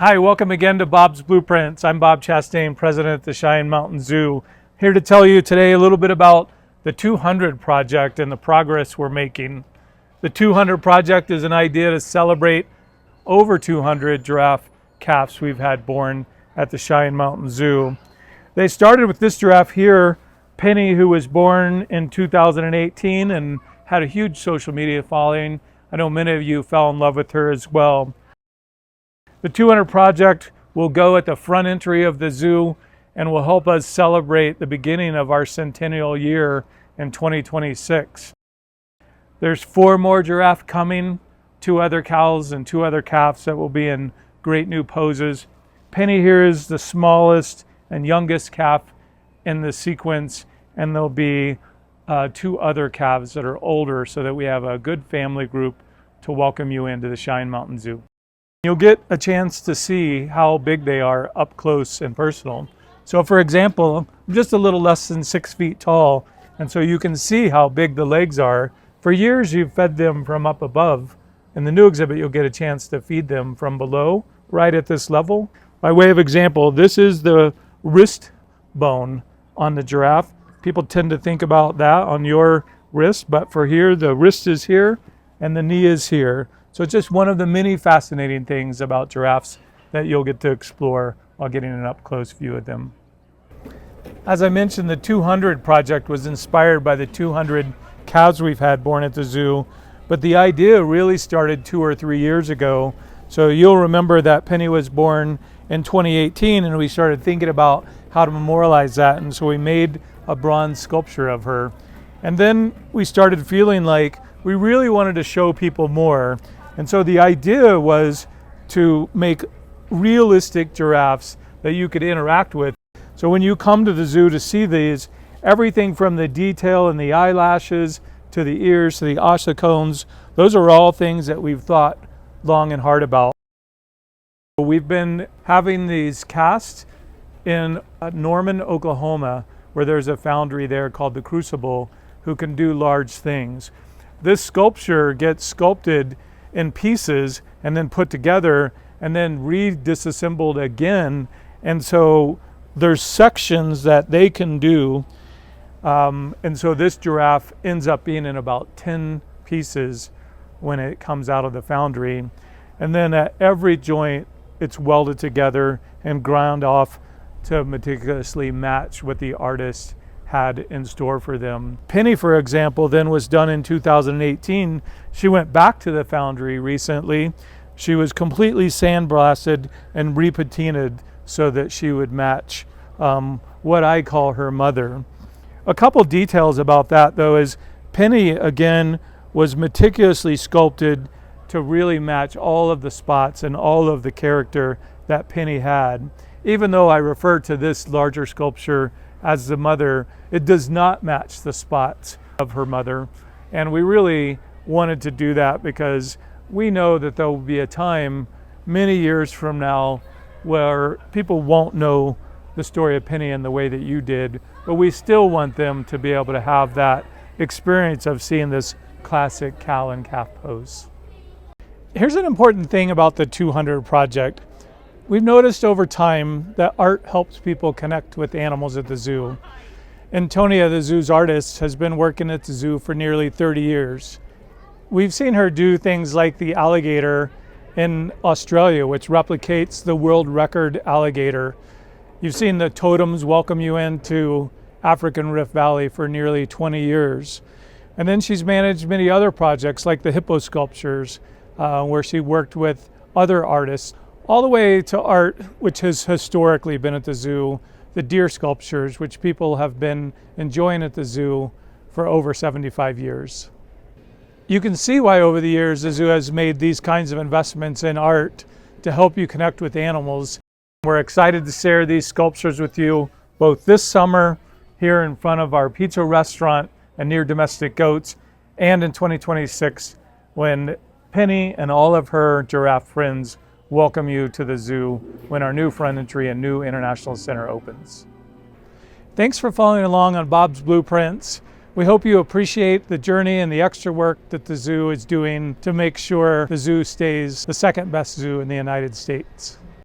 Hi, welcome again to Bob's Blueprints. I'm Bob Chastain, president at the Cheyenne Mountain Zoo. Here to tell you today a little bit about the 200 project and the progress we're making. The 200 project is an idea to celebrate over 200 giraffe calves we've had born at the Cheyenne Mountain Zoo. They started with this giraffe here, Penny, who was born in 2018 and had a huge social media following. I know many of you fell in love with her as well. The 200 project will go at the front entry of the zoo and will help us celebrate the beginning of our Centennial Year in 2026. There's 4 more giraffe coming, 2 other cows and 2 other calves that will be in great new poses. Penny here is the smallest and youngest calf in the sequence, and there'll be 2 other calves that are older so that we have a good family group to welcome you into the Cheyenne Mountain Zoo. You'll get a chance to see how big they are up close and personal. So for example, I'm just a little less than 6 feet tall, and so you can see how big the legs are. For years you've fed them from up above. In the new exhibit you'll get a chance to feed them from below, right at this level. By way of example, this is the wrist bone on the giraffe. People tend to think about that on your wrist, but for here, the wrist is here and the knee is here. So it's just one of the many fascinating things about giraffes that you'll get to explore while getting an up-close view of them. As I mentioned, the 200 project was inspired by the 200 calves we've had born at the zoo, but the idea really started 2 or 3 years ago. So you'll remember that Penny was born in 2018 and we started thinking about how to memorialize that, and so we made a bronze sculpture of her. And then we started feeling like we really wanted to show people more. And so the idea was to make realistic giraffes that you could interact with. So when you come to the zoo to see these, everything from the detail in the eyelashes to the ears to the ossicones, those are all things that we've thought long and hard about. We've been having these cast in Norman, Oklahoma, where there's a foundry there called the Crucible who can do large things. This sculpture gets sculpted in pieces and then put together and then disassembled again, and so there's sections that they can do, and so this giraffe ends up being in about 10 pieces when it comes out of the foundry, and then at every joint it's welded together and ground off to meticulously match what the artist had in store for them. Penny, for example, then was done in 2018. She went back to the foundry recently. She was completely sandblasted and repatinaed so that she would match what I call her mother. A couple details about that though is Penny again was meticulously sculpted to really match all of the spots and all of the character that Penny had. Even though I refer to this larger sculpture as the mother, it does not match the spots of her mother. And we really wanted to do that because we know that there will be a time many years from now where people won't know the story of Penny in the way that you did, but we still want them to be able to have that experience of seeing this classic cow and calf pose. Here's an important thing about the 200 project. We've noticed over time that art helps people connect with animals at the zoo. Antonia, the zoo's artist, has been working at the zoo for nearly 30 years. We've seen her do things like the alligator in Australia, which replicates the world record alligator. You've seen the totems welcome you into African Rift Valley for nearly 20 years. And then she's managed many other projects like the hippo sculptures, where she worked with other artists, all the way to art which has historically been at the zoo, the deer sculptures, which people have been enjoying at the zoo for over 75 years. You can see why over the years the zoo has made these kinds of investments in art to help you connect with animals. We're excited to share these sculptures with you both this summer here in front of our pizza restaurant and near domestic goats, and in 2026 when Penny and all of her giraffe friends welcome you to the zoo when our new front entry and new International Center opens. Thanks for following along on Bob's Blueprints. We hope you appreciate the journey and the extra work that the zoo is doing to make sure the zoo stays the second best zoo in the United States.